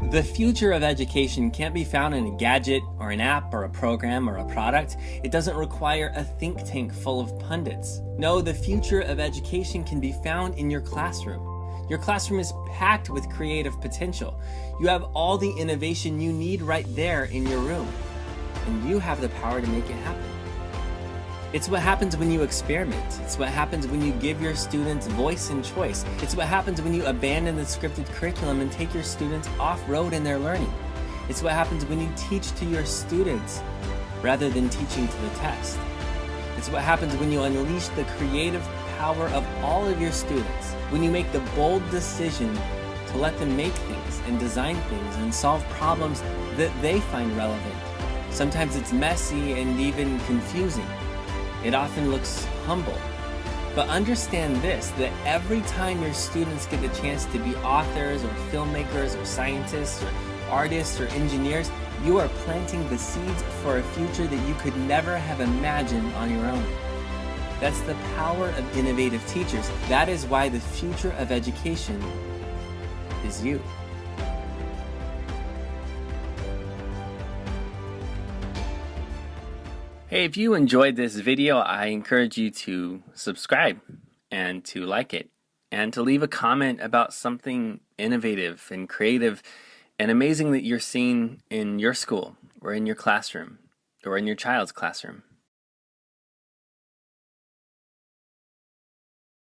The future of education can't be found in a gadget or an app or a program or a product. It doesn't require a think tank full of pundits. No, the future of education can be found in your classroom. Your classroom is packed with creative potential. You have all the innovation you need right there in your room, and you have the power to make it happen. It's what happens when you experiment. It's what happens when you give your students voice and choice. It's what happens when you abandon the scripted curriculum and take your students off-road in their learning. It's what happens when you teach to your students rather than teaching to the test. It's what happens when you unleash the creative power of all of your students, when you make the bold decision to let them make things and design things and solve problems that they find relevant. Sometimes it's messy and even confusing. It often looks humble. But understand this, that every time your students get the chance to be authors or filmmakers or scientists or artists or engineers, you are planting the seeds for a future that you could never have imagined on your own. That's the power of innovative teachers. That is why the future of education is you. Hey, if you enjoyed this video, I encourage you to subscribe and to like it and to leave a comment about something innovative and creative and amazing that you're seeing in your school or in your classroom or in your child's classroom.